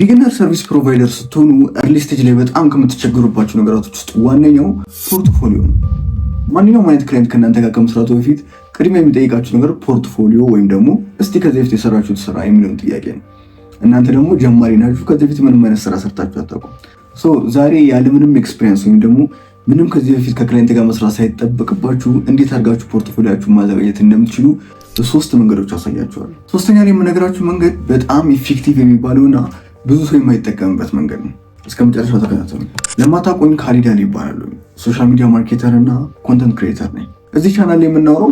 ቢግነር ሰርቪስ ፕሮቫይደር ስትሆኑ ኤርሊ ስቴጅ ላይ በጣም ከምትቸገሩባቸው ነገራቶች ውስጥ ዋነኛው ፖርትፎሊዮ ነው። ማንኛውም አይነት ክላይንት ከእናንተ ጋር ከመስራቱ በፊት ቅድሚያ የሚጠይቃችሁ ነገር ፖርትፎሊዮ ወይም ደግሞ እስቲ ከዚህ በፊት የሰራችሁት ስራ የሚለውን ጥያቄ ነው። እናንተ ደግሞ ጀማሪ ናችሁ፣ ከዚህ በፊት ምንም አይነት ስራ ሰርታችሁ አታውቁም። ዛሬ ያለምንም ኤክስፒሪየንስ ወይም ደግሞ ምንም ከዚህ በፊት ከክላይንት ጋር መስራት ሳይጠበቅባችሁ እንዴት አድርጋችሁ ፖርትፎሊዮአችሁን ማዘጋጀት እንደምትችሉ በሶስት መንገዶች አሳያችኋለሁ። ሶስተኛ ላይ የምነግራችሁ መንገድ በጣም ኢፌክቲቭ የሚባለውና ብዙ ሰው የማይጠቀምበት መንገድ ነው። እስከ መጨረሻው ተከታተሉ። ለማታውቁኝ ካሊድ አሊ ይባላሉ። ሶሻል ሚዲያ ማርኬተር እና ኮንተንት ክሪኤተር ነኝ። እዚህ ቻናል ላይ የምናወራው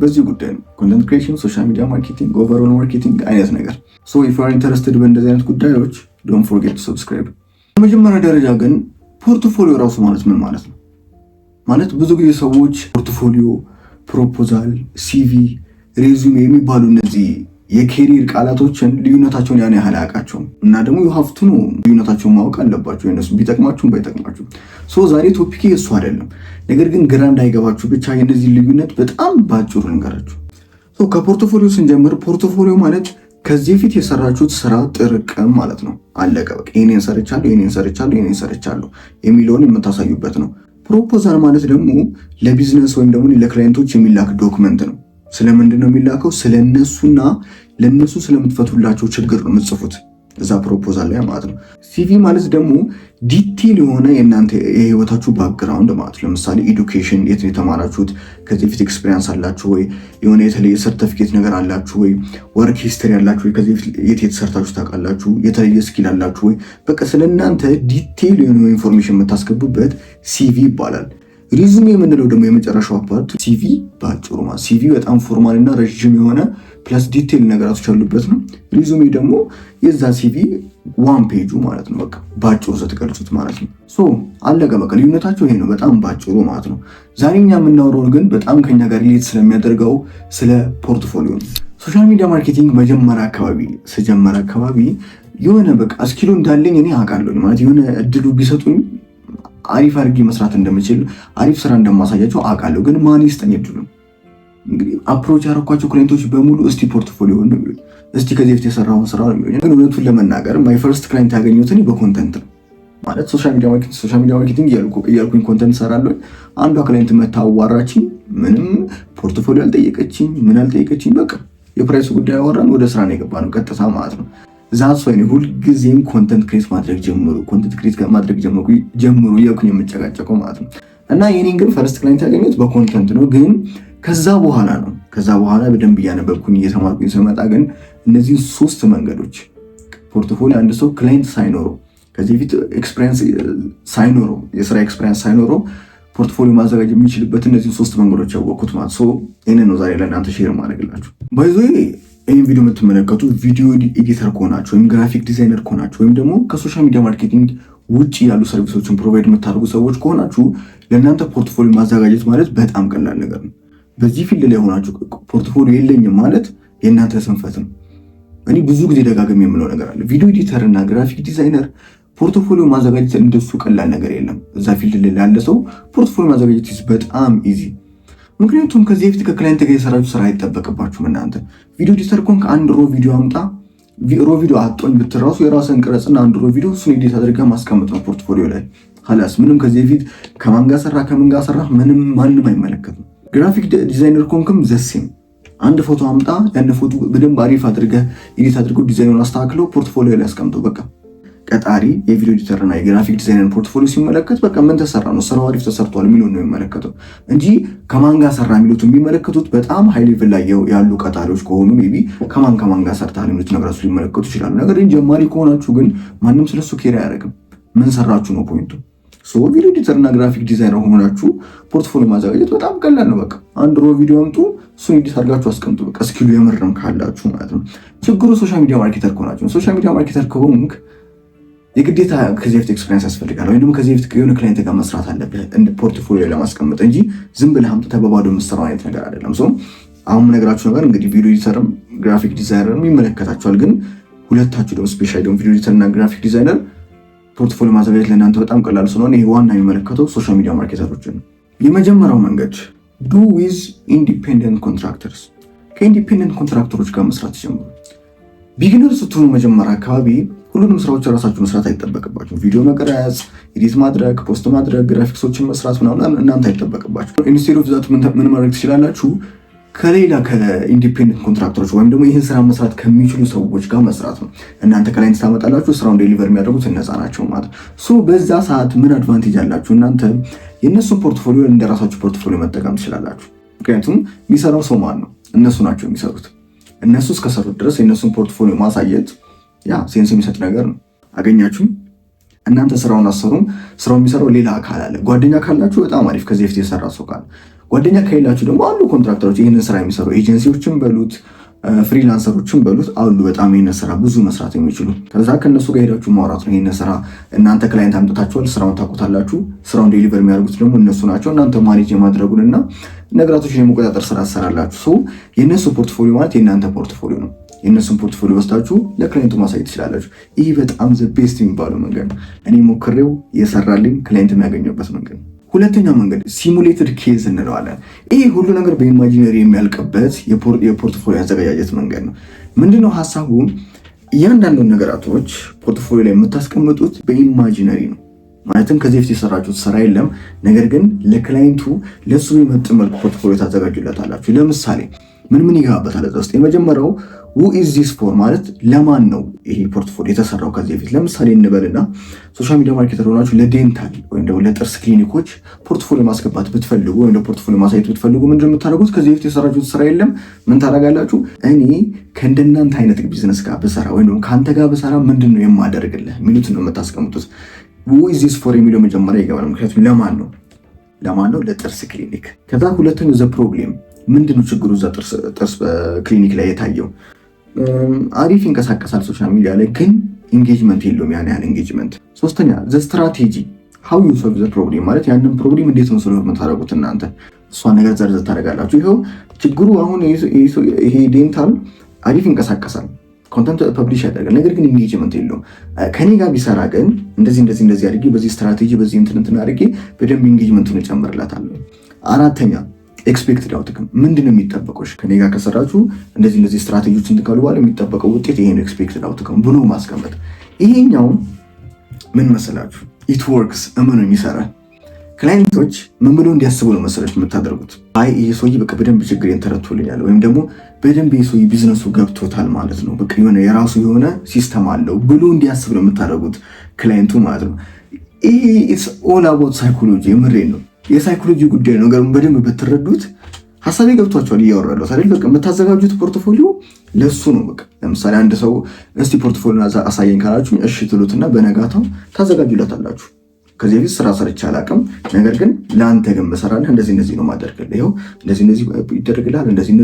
በዚህ ጉዳይ ነው። ኮንተንት ክሪኤሽን፣ ሶሻል ሚዲያ ማርኬቲንግ፣ ኦቨርኦል ማርኬቲንግ አይነት ነገር። ኢፍ ዩ አር ኢንተረስትድ በእንደዚህ አይነት ጉዳዮች ዶንት ፎርጌት ቱ ሰብስክራይብ። በመጀመሪያ ደረጃ ግን ፖርትፎሊዮ ራሱ ማለት ምን ማለት ነው? ማለት ብዙ ጊዜ ሰዎች ፖርትፎሊዮ፣ ፕሮፖዛል፣ ሲቪ፣ ሬዙሜ የሚባሉ እነዚህ የኬሪር ቃላቶችን ልዩነታቸውን ያን ያህል አያውቃቸውም እና ደግሞ ዩሃፍቱ ነው ልዩነታቸውን ማወቅ አለባቸው። የነሱ ቢጠቅማችሁም ባይጠቅማችሁም ዛሬ ቶፒክ እሱ አይደለም። ነገር ግን ግራ እንዳይገባችሁ ብቻ የነዚህ ልዩነት በጣም ባጭሩ ልንገራችሁ። ከፖርትፎሊዮ ስንጀምር ፖርትፎሊዮ ማለት ከዚህ በፊት የሰራችሁት ስራ ጥርቅም ማለት ነው። አለቀ በቃ ይሄንን ሰርቻለሁ የሚለውን የምታሳዩበት ነው። ፕሮፖዛል ማለት ደግሞ ለቢዝነስ ወይም ደግሞ ለክላይንቶች የሚላክ ዶክመንት ነው። ስለምንድን ነው የሚላከው? ስለነሱና ለነሱ ስለምትፈቱላቸው ችግር ነው የምትጽፉት እዛ ፕሮፖዛል ላይ ማለት ነው። ሲቪ ማለት ደግሞ ዲቴል የሆነ የእናንተ የህይወታችሁ ባክግራውንድ ማለት ነው። ለምሳሌ ኤዱኬሽን፣ የት ነው የተማራችሁት? ከዚህ በፊት ኤክስፔሪንስ አላችሁ ወይ? የሆነ የተለየ ሰርቲፊኬት ነገር አላችሁ ወይ? ወርክ ሂስትሪ አላችሁ ወይ? ከዚህ በፊት የት ሰርታችሁ ታውቃላችሁ? የተለየ ስኪል አላችሁ ወይ? በቃ ስለእናንተ ዲቴል የሆነ ኢንፎርሜሽን የምታስገቡበት ሲቪ ይባላል። ሪዙሜ የምንለው ደግሞ የመጨረሻው ፓርት ሲቪ ባጭሩ ማለት ሲቪ በጣም ፎርማል እና ረዥም የሆነ ፕለስ ዲቴል ነገራቶች ያሉበት ነው። ሪዙሜ ደግሞ የዛ ሲቪ ዋን ፔጁ ማለት ነው። በቃ ባጭሩ ስትገልጹት ማለት ነው። አለቀ በቃ ልዩነታቸው ይሄ ነው፣ በጣም ባጭሩ ማለት ነው። ዛሬ እኛ የምናወራው ግን በጣም ከኛ ጋር ሪሌት ስለሚያደርገው ስለ ፖርትፎሊዮ ነው። ሶሻል ሚዲያ ማርኬቲንግ መጀመሪያ አካባቢ የሆነ በቃ እስኪሉ እንዳለኝ እኔ አውቃለሁ ማለት የሆነ እድሉ ቢሰጡኝ አሪፍ አድርጌ መስራት እንደምችል አሪፍ ስራ እንደማሳያቸው አውቃለሁ። ግን ማን ይስጠኝ እድሉ? እንግዲህ አፕሮች ያደረኳቸው ክላይንቶች በሙሉ እስቲ ፖርትፎሊዮ ነው የሚሉኝ፣ እስቲ ከዚህ በፊት የሰራውን ስራ ነው የሚሉኝ። ግን እውነቱን ለመናገር ማይ ፈርስት ክላይንት ያገኘሁት እኔ በኮንተንት ነው ማለት ሶሻል ሚዲያ ማርኬቲንግ እያልኩኝ ኮንተንት ሰራለሁ። አንዷ ክላይንት መታ አዋራችኝ። ምንም ፖርትፎሊዮ አልጠየቀችኝ። በቃ የፕራይስ ጉዳይ አወራን፣ ወደ ስራ ነው የገባነው ቀጥታ ማለት ነው። ዛት ሰው ነው ሁልጊዜም ኮንተንት ክሬት ማድረግ ጀምሩ እያልኩኝ የምጨቃጨቀው ማለት ነው። እና የኔን ግን ፈርስት ክላይንት ያገኘሁት በኮንተንት ነው። ግን ከዛ በኋላ በደንብ እያነበብኩኝ እየተማርኩኝ ስመጣ ግን እነዚህ ሶስት መንገዶች ፖርትፎሊዮ አንድ ሰው ክላይንት ሳይኖረው ከዚህ በፊት ኤክስፒሪየንስ ሳይኖረው የስራ ኤክስፒሪየንስ ሳይኖረው ፖርትፎሊዮ ማዘጋጀት የሚችልበት እነዚህ ሶስት መንገዶች ያወቅኩት ማለት ነው። ይህንን ነው ዛሬ ለእናንተ ሼር ማድረግላችሁ። ባይዞ ይህን ቪዲዮ የምትመለከቱ ቪዲዮ ኤዲተር ከሆናችሁ ወይም ግራፊክ ዲዛይነር ከሆናችሁ ወይም ደግሞ ከሶሻል ሚዲያ ማርኬቲንግ ውጭ ያሉ ሰርቪሶችን ፕሮቫይድ የምታደርጉ ሰዎች ከሆናችሁ ለእናንተ ፖርትፎሊዮ ማዘጋጀት ማለት በጣም ቀላል ነገር ነው። በዚህ ፊልድ ላይ ሆናችሁ ፖርትፎሊዮ የለኝም ማለት የእናንተ ስንፈት ነው። እኔ ብዙ ጊዜ ደጋግሜ የምለው ነገር አለ። ቪዲዮ ኤዲተር እና ግራፊክ ዲዛይነር ፖርትፎሊዮ ማዘጋጀት እንደሱ ቀላል ነገር የለም። እዛ ፊልድ ላይ ያለ ሰው ፖርትፎሊዮ ማዘጋጀት በጣም ኢዚ። ምክንያቱም ከዚህ በፊት ከክላይንት ጋር የሰራችሁ ስራ አይጠበቅባችሁም። እናንተ ቪዲዮ ኤዲተር ከሆንክ አንድ ሮ ቪዲዮ አምጣ፣ ሮ ቪዲዮ አጦኝ ብትራሱ የራስን ቅረጽና አንድ ሮ ቪዲዮ እሱን ኤዲት አድርገህ ማስቀመጥ ነው ፖርትፎሊዮ ላይ ሀላስ። ምንም ከዚህ በፊት ከማን ጋር ሰራ ምንም ማንም አይመለከትም። ግራፊክ ዲዛይነር ከሆንክም ዘሴም አንድ ፎቶ አምጣ፣ ያን ፎቶ በደንብ አሪፍ አድርገህ ኤዲት አድርገው ዲዛይኑን አስተካክለው ፖርትፎሊዮ ላይ አስቀምጠው። በቃ ቀጣሪ የቪዲዮ ኤዲተር እና የግራፊክ ዲዛይነር ፖርትፎሊዮ ሲመለከት በቃ ምን ተሰራ ነው፣ ስራው አሪፍ ተሰርቷል የሚለው ነው የሚመለከተው እንጂ ከማን ጋር ሰራ የሚሉት የሚመለከቱት በጣም ሃይ ሌቭል ላይ ያሉ ቀጣሪዎች ከሆኑ ሜቢ ከማን ጋር ሰርታ የሚሉት ነገራሱ ሊመለከቱ ይችላሉ። ነገር ግን ጀማሪ ከሆናችሁ ግን ማንም ስለሱ ኬር አያደርግም። ምን ሰራችሁ ነው ፖይንቱ። ቪዲዮ ኤዲተር እና ግራፊክ ዲዛይነር ሆናችሁ ፖርትፎሊዮ ማዘጋጀት በጣም ቀላል ነው። በቃ አንድ ሮ ቪዲዮ አምጡ፣ እሱን ኤዲት አድርጋችሁ አስቀምጡ። በቃ ስኪሉ የምርም ካላችሁ ማለት ነው። ችግሩ ሶሻል ሚዲያ ማርኬተር ከሆናችሁ ሶሻል ሚዲያ ማርኬተር ከሆንክ የግዴታ ከዚህ በፊት ኤክስፒሪየንስ ያስፈልጋል፣ ወይም ደግሞ ከዚህ በፊት የሆነ ክላይንት ጋር መስራት አለብህ እንደ ፖርትፎሊዮ ለማስቀመጥ እንጂ ዝም ብለህ አምጥተህ በባዶ የምትሰራው አይነት ነገር አይደለም። አሁን የምነግራችሁ ነገር እንግዲህ ቪዲዮ ኤዲተርም ግራፊክ ዲዛይነርም ይመለከታችኋል። ግን ሁለታችሁ ደግሞ ስፔሻሊ ደግሞ ቪዲዮ ኤዲተር እና ግራፊክ ዲዛይነር ፖርትፎሊዮ ማዘጋጀት ለእናንተ በጣም ቀላል ስለሆነ ይሄ ዋና የሚመለከተው ሶሻል ሚዲያ ማርኬተሮችን ነው። የመጀመሪያው መንገድ ዱ ዊዝ ኢንዲፔንደንት ኮንትራክተርስ። ከኢንዲፔንደንት ኮንትራክተሮች ጋር መስራት ጀምሩ። ቢግነር ስትሆኑ መጀመሪያ አካባቢ ሁሉንም ስራዎች ራሳችሁ መስራት አይጠበቅባችሁ። ቪዲዮ መቅረጽ፣ ኤዲት ማድረግ፣ ፖስት ማድረግ፣ ግራፊክሶችን መስራት ምናምን እናንተ አይጠበቅባችሁ። ኢንስቴድ ኦፍ ዛት ምን ማድረግ ትችላላችሁ? ከሌላ ከኢንዲፔንደንት ኮንትራክተሮች ወይም ደግሞ ይህን ስራ መስራት ከሚችሉ ሰዎች ጋር መስራት ነው። እናንተ ክላይንት ታመጣላችሁ፣ ስራውን ዴሊቨር የሚያደርጉት እነዛ ናቸው ማለት ሶ በዛ ሰዓት ምን አድቫንቴጅ አላችሁ? እናንተ የእነሱን ፖርትፎሊዮ እንደራሳችሁ ፖርትፎሊዮ መጠቀም ትችላላችሁ። ምክንያቱም የሚሰራው ሰው ማን ነው? እነሱ ናቸው የሚሰሩት። እነሱ እስከሰሩት ድረስ የእነሱን ፖርትፎሊዮ ማሳየት ያ ሴንስ የሚሰጥ ነገር ነው። አገኛችሁ? እናንተ ስራውን አሰሩም፣ ስራው የሚሰራው ሌላ አካል አለ። ጓደኛ ካላችሁ በጣም አሪፍ፣ ከዚህ በፊት የሰራ ሰው ካለ። ጓደኛ ከሌላችሁ ደግሞ አሉ ኮንትራክተሮች፣ ይህንን ስራ የሚሰሩ ኤጀንሲዎችን በሉት ፍሪላንሰሮችን በሉት አሉ፣ በጣም ይህንን ስራ ብዙ መስራት የሚችሉ። ከዛ ከእነሱ ጋር ሄዳችሁ ማውራት ነው። ይህንን ስራ እናንተ ክላይንት አምጥታችኋል፣ ስራውን ታውቁታላችሁ። ስራውን ዴሊቨር የሚያደርጉት ደግሞ እነሱ ናቸው። እናንተ ማኔጅ የማድረጉንና ነገራቶችን የመቆጣጠር ስራ ትሰራላችሁ። የእነሱ ፖርትፎሊዮ ማለት የእናንተ ፖርትፎሊዮ ነው። የእነሱን ፖርትፎሊዮ ወስዳችሁ ለክላይንቱ ማሳየት ትችላላችሁ። ይህ በጣም ዘ ቤስት የሚባለው መንገድ ነው። እኔ ሞክሬው የሰራልኝ ክላይንት የሚያገኘበት መንገድ ነው። ሁለተኛው መንገድ ሲሙሌትድ ኬዝ እንለዋለን። ይህ ሁሉ ነገር በኢማጂነሪ የሚያልቅበት የፖርትፎሊዮ አዘገጃጀት መንገድ ነው። ምንድነው ሀሳቡ? እያንዳንዱን ነገራቶች ፖርትፎሊዮ ላይ የምታስቀምጡት በኢማጂነሪ ነው። ማለትም ከዚህ በፊት የሰራችሁት ስራ የለም፣ ነገር ግን ለክላይንቱ ለሱ የሚመጥን መልኩ ፖርትፎሊዮ ታዘጋጁለታላችሁ። ለምሳሌ ምን ይገባበታል እዛ ውስጥ? የመጀመሪያው who is this for ማለት ለማን ነው ይሄ ፖርትፎሊዮ የተሰራው ከዚህ በፊት። ለምሳሌ እንበልና ሶሻል ሚዲያ ማርኬተር ሆናችሁ ለዴንታል ወይም ደግሞ ለጥርስ ክሊኒኮች ፖርትፎሊዮ ማስገባት ብትፈልጉ ወይም ደግሞ ፖርትፎሊዮ ማሳየት ብትፈልጉ ምንድን ነው የምታደርጉት? ከዚህ በፊት የሰራችሁት ስራ የለም፣ ምን ታደርጋላችሁ? እኔ ከእንደናንተ አይነት ቢዝነስ ጋር ብሰራ ወይም ደግሞ ከአንተ ጋር ብሰራ ምንድን ነው የማደርግልህ የሚሉትን ነው የምታስቀምጡት። who is this for የሚለው መጀመሪያ ይገባል። ምክንያቱም ለማን ነው? ለጥርስ ክሊኒክ። ከዛ ሁለተኛው ዘ ፕሮብሌም ምንድነው ችግሩ? እዛ ጥርስ ክሊኒክ ላይ የታየው አሪፍ ይንቀሳቀሳል ሶሻል ሚዲያ ላይ ግን ኢንጌጅመንት የለውም፣ ያን ያህል ኢንጌጅመንት። ሶስተኛ ዘ ስትራቴጂ ሃው ዩ ሶልቭ ዘ ፕሮብሌም ማለት ያንን ፕሮብሌም እንዴት ነው ሶልቭ የምታደርጉት እናንተ። እሷን ነገር ዘርዘር ታደርጋላችሁ። ይኸው ችግሩ አሁን ይሄ ዴንታል አሪፍ ይንቀሳቀሳል፣ ኮንተንት ፐብሊሽ ያደርጋል፣ ነገር ግን ኢንጌጅመንት የለውም። ከኔ ጋር ቢሰራ ግን እንደዚህ አድርጌ በዚህ ስትራቴጂ በዚህ እንትን አድርጌ በደንብ ኢንጌጅመንቱን እጨምርላታለሁ። አራተኛ ኤክስፔክትድ አውትካም ምንድን ነው የሚጠበቀው? ከኔ ጋር ከሰራችሁ እንደዚህ ስትራቴጂዎች እንትካሉ በኋላ የሚጠበቀው ውጤት ይሄ ነው ኤክስፔክትድ አውትካም ብሎ ማስቀመጥ። ይሄኛው ምን መሰላችሁ? ኢት ወርክስ እመኑኝ ይሰራል። ክላይንቶች ምን ብሎ እንዲያስቡ ነው መሰላችሁ የምታደርጉት? አይ ይሄ ሰውዬ በቃ በደንብ ችግሬን ተረድቶልኛል ወይም ደግሞ በደንብ ይሄ ሰውዬ ቢዝነሱ ገብቶታል ማለት ነው፣ በቃ የሆነ የራሱ የሆነ ሲስተም አለው ብሎ እንዲያስብ ነው የምታደርጉት ክላይንቱ ማለት ነው። ይሄ ኢትስ ኦል አባውት ሳይኮሎጂ። የምሬን ነው የሳይኮሎጂ ጉዳይ ነው። ነገሩን በደንብ ብትረዱት ሀሳቤ ገብቷቸዋል እያወራለሁ አይደል? በቃ የምታዘጋጁት ፖርትፎሊዮ ለሱ ነው። በቃ ለምሳሌ አንድ ሰው እስቲ ፖርትፎሊዮ አሳየኝ ካላችሁ እሺ ትሉትና በነጋታው ታዘጋጁለታላችሁ። ከዚህ በፊት ስራ ሰርቼ አላውቅም፣ ነገር ግን ለአንተ ግን መሰራለህ እንደዚህ ነው ማደርግልህ፣ ይኸው እንደዚህ ይደረግልሃል፣ እንደዚህ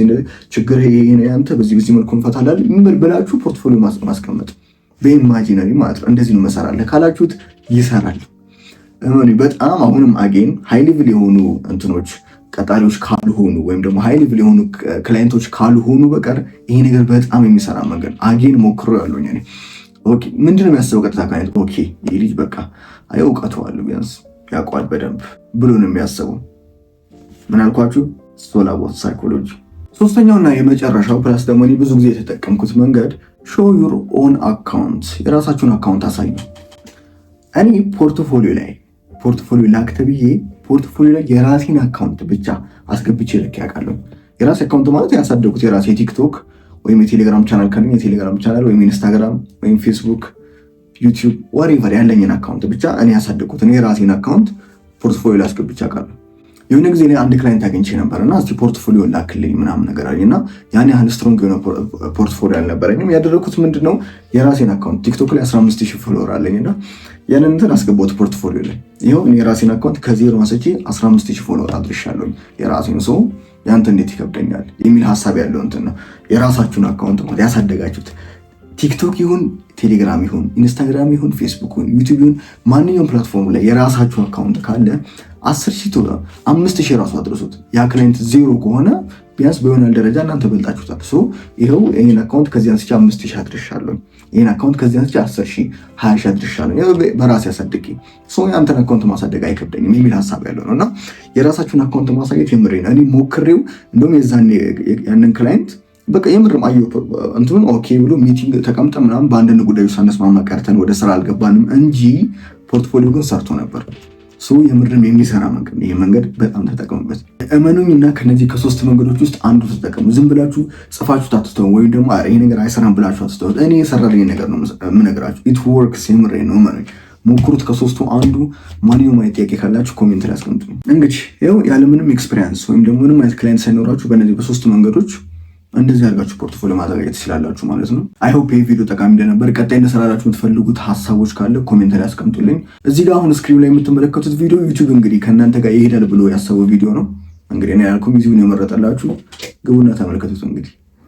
ነው ችግር ይሄ ያንተ በዚህ መልኩ እንፈታለን ብላችሁ ፖርትፎሊዮ ማስቀመጥ በኢማጂነሪ ማለት ነው። እንደዚህ ነው መሰራለህ ካላችሁት ይሰራል። በጣም አሁንም አጌን ሃይ ሌቭል የሆኑ እንትኖች ቀጣሪዎች ካልሆኑ ወይም ደግሞ ሃይ ሌቭል የሆኑ ክላይንቶች ካልሆኑ በቀር ይሄ ነገር በጣም የሚሰራ መንገድ አጌን ሞክሮ ያለኝ እኔ። ኦኬ ምንድነው የሚያስበው ቀጥታ ክላይንት? ኦኬ ይሄ ልጅ በቃ እውቀቱ አለው ቢያንስ ያውቃል በደንብ ብሎ ነው የሚያስበው። ምን አልኳችሁ? ሶል አባውት ሳይኮሎጂ። ሶስተኛውና የመጨረሻው ፕላስ ደግሞ እኔ ብዙ ጊዜ የተጠቀምኩት መንገድ ሾው ዩር ኦን አካውንት፣ የራሳችሁን አካውንት አሳዩ። እኔ ፖርትፎሊዮ ላክ ተብዬ ፖርትፎሊዮ ላይ የራሴን አካውንት ብቻ አስገብቼ ልክ ያውቃለሁ። የራሴ አካውንት ማለት ያሳደጉት የራሴ ቲክቶክ ወይም የቴሌግራም ቻናል ካለኝ የቴሌግራም ቻናል ወይም ኢንስታግራም ወይም ፌስቡክ፣ ዩቲዩብ ወሬቨር ያለኝን አካውንት ብቻ እኔ ያሳደጉት እኔ የራሴን አካውንት ፖርትፎሊዮ ላይ አስገብቼ አውቃለሁ። የሆነ ጊዜ ላይ አንድ ክላይንት አግኝቼ ነበርና እስቲ ፖርትፎሊዮ ላክልኝ ምናምን ነገር አለኝና ያን ያህል ስትሮንግ የሆነ ፖርትፎሊዮ አልነበረኝም። ያደረኩት ምንድነው የራሴን አካውንት ቲክቶክ ላይ 15000 ፎሎወር አለኝና ያንን እንትን አስገባሁት ፖርትፎሊዮ ላይ። ይኸው እኔ የራሴን አካውንት ከዜሮ አንስቼ 15000 ፎሎወር አድርሻለሁ። የራሴን ሰው ያንተ እንዴት ይከብደኛል የሚል ሐሳብ ያለው እንትን ነው። የራሳችሁን አካውንት ማለት ያሳደጋችሁት ቲክቶክ ይሁን ቴሌግራም ይሁን ኢንስታግራም ይሁን ፌስቡክ ይሁን ዩቲዩብ ይሁን ማንኛውም ፕላትፎርም ላይ የራሳችሁ አካውንት ካለ 10,000 ቶሎ 5,000 ራሱ አድርሱት። ያ ክላይንት ዜሮ ከሆነ ቢያንስ በሆነ ደረጃ እናንተ በልጣችሁታል። ይኸው ይሄን አካውንት ከዚህ አንስቼ 5,000 አድርሻለሁ፣ ይሄን አካውንት ከዚህ አንስቼ 10,000 20,000 አድርሻለሁ፣ ይኸው በራሴ አሳድጌ ያንተን አካውንት ማሳደግ አይከብደኝም የሚል ሐሳብ ያለው ነው። እና የራሳችሁን አካውንት ማሳየት የምሬ ነው። እኔ ሞክሬው እንደውም ያንን ክላይንት በቃ የምርም አየሁ እንትኑን ኦኬ ብሎ ሚቲንግ ተቀምጠ ምናምን በአንዳንድ ጉዳዮች ሳነስማማ ቀርተን ወደ ስራ አልገባንም እንጂ ፖርትፎሊዮ ግን ሰርቶ ነበር። የምርም የሚሰራ መንገድ ይህ መንገድ በጣም ተጠቀሙበት። እመኑኝ እና ከነዚህ ከ3 መንገዶች ውስጥ አንዱ ተጠቀሙ። ዝም ብላችሁ ጽፋችሁ አትተው፣ ወይም ደግሞ ይሄ ነገር አይሰራም ብላችሁ አትተው። እኔ የሰራልኝ ነገር ነው የምነግራችሁ። ኢት ወርክስ። የምሬ ነው። እመኑኝ፣ ሞክሩት። ከ3ቱ አንዱ ማንኛውም አይነት ጥያቄ ካላችሁ ኮሜንት ላይ አስቀምጡ። እንግዲህ ይኸው ያለምንም ኤክስፒሪያንስ ወይም ደግሞ ምንም አይነት ክላይንት ሳይኖራችሁ በእነዚህ በ3 መንገዶች እንደዚህ አድርጋችሁ ፖርትፎሊዮ ማዘጋጀት ትችላላችሁ ማለት ነው። አይ ሆፕ ይህ ቪዲዮ ጠቃሚ እንደነበር። ቀጣይ እንደሰራላችሁ የምትፈልጉት ሀሳቦች ካለ ኮሜንት ላይ አስቀምጡልኝ። እዚህ ጋር አሁን ስክሪን ላይ የምትመለከቱት ቪዲዮ ዩቲዩብ እንግዲህ ከእናንተ ጋር ይሄዳል ብሎ ያሰበው ቪዲዮ ነው። እንግዲህ እኔ ያልኩም ዩቲዩብን የመረጠላችሁ ግቡና ተመልከቱት እንግዲህ